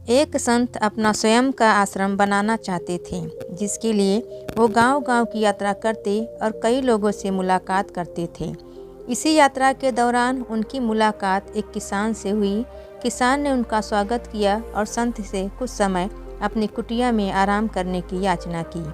एक संत अपना स्वयं का आश्रम बनाना चाहते थे, जिसके लिए वो गांव-गांव की यात्रा करते और कई लोगों से मुलाकात करते थे। इसी यात्रा के दौरान उनकी मुलाकात एक किसान से हुई। किसान ने उनका स्वागत किया और संत से कुछ समय अपनी कुटिया में आराम करने की याचना की।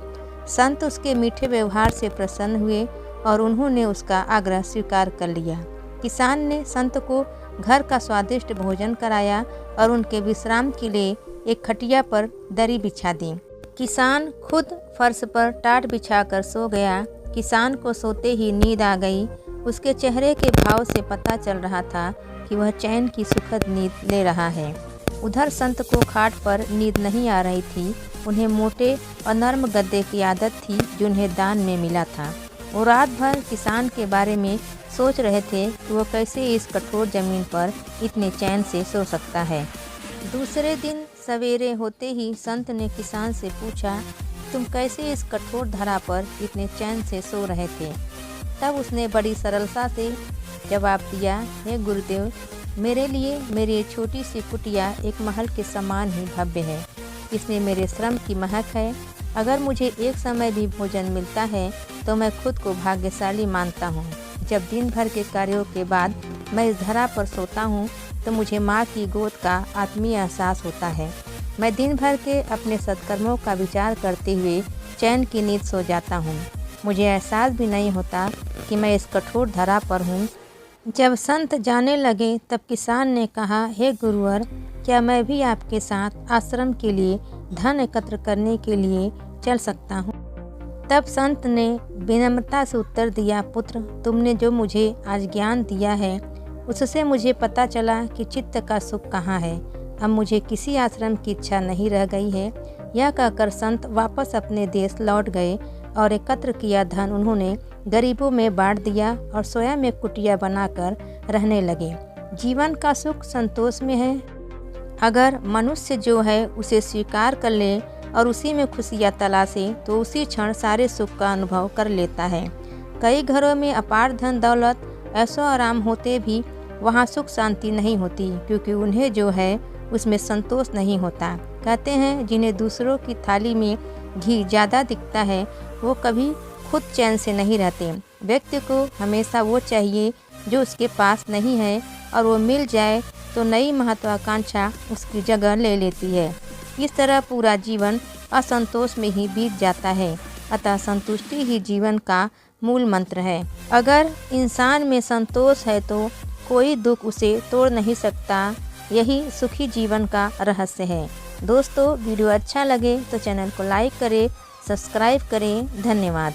संत उसके मीठे व्यवहार से प्रसन्न हुए और उन्होंने उसका आग्रह स्वीकार कर लिया। किसान ने संत को घर का स्वादिष्ट भोजन कराया और उनके विश्राम के लिए एक खटिया पर दरी बिछा दी। किसान खुद फर्श पर टाट बिछाकर सो गया। किसान को सोते ही नींद आ गई। उसके चेहरे के भाव से पता चल रहा था कि वह चैन की सुखद नींद ले रहा है। उधर संत को खाट पर नींद नहीं आ रही थी। उन्हें मोटे और नर्म गद्दे की आदत थी जो उन्हें दान में मिला था। वो रात भर किसान के बारे में सोच रहे थे कि वो कैसे इस कठोर जमीन पर इतने चैन से सो सकता है। दूसरे दिन सवेरे होते ही संत ने किसान से पूछा, तुम कैसे इस कठोर धरा पर इतने चैन से सो रहे थे? तब उसने बड़ी सरलता से जवाब दिया, हे गुरुदेव, मेरे लिए मेरी ये छोटी सी कुटिया एक महल के समान ही भव्य है। इसमें मेरे श्रम की महक है। अगर मुझे एक समय भी भोजन मिलता है तो मैं खुद को भाग्यशाली मानता हूँ। जब दिन भर के कार्यों के बाद मैं इस धरा पर सोता हूँ तो मुझे माँ की गोद का आत्मीय एहसास होता है। मैं दिन भर के अपने सत्कर्मों का विचार करते हुए चैन की नींद सो जाता हूँ। मुझे एहसास भी नहीं होता कि मैं इस कठोर धरा पर हूँ। जब संत जाने लगे तब किसान ने कहा, हे गुरुवर, क्या मैं भी आपके साथ आश्रम के लिए धन एकत्र करने के लिए चल सकता हूँ? तब संत ने विनम्रता से उत्तर दिया, पुत्र, तुमने जो मुझे आज ज्ञान दिया है उससे मुझे पता चला कि चित्त का सुख कहाँ है। अब मुझे किसी आश्रम की इच्छा नहीं रह गई है। यह कहकर संत वापस अपने देश लौट गए और एकत्र किया धन उन्होंने गरीबों में बांट दिया और स्वयं एक कुटिया बनाकर रहने लगे। जीवन का सुख संतोष में है। अगर मनुष्य जो है उसे स्वीकार कर ले और उसी में खुशियाँ तलाशे तो उसी क्षण सारे सुख का अनुभव कर लेता है। कई घरों में अपार धन दौलत ऐशो आराम होते भी वहाँ सुख शांति नहीं होती, क्योंकि उन्हें जो है उसमें संतोष नहीं होता। कहते हैं, जिन्हें दूसरों की थाली में घी ज़्यादा दिखता है वो कभी खुद चैन से नहीं रहते। व्यक्ति को हमेशा वो चाहिए जो उसके पास नहीं है, और वो मिल जाए तो नई महत्वाकांक्षा उसकी जगह ले लेती है। इस तरह पूरा जीवन असंतोष में ही बीत जाता है। अतः संतुष्टि ही जीवन का मूल मंत्र है। अगर इंसान में संतोष है तो कोई दुख उसे तोड़ नहीं सकता। यही सुखी जीवन का रहस्य है। दोस्तों, वीडियो अच्छा लगे तो चैनल को लाइक करें, सब्सक्राइब करें। धन्यवाद।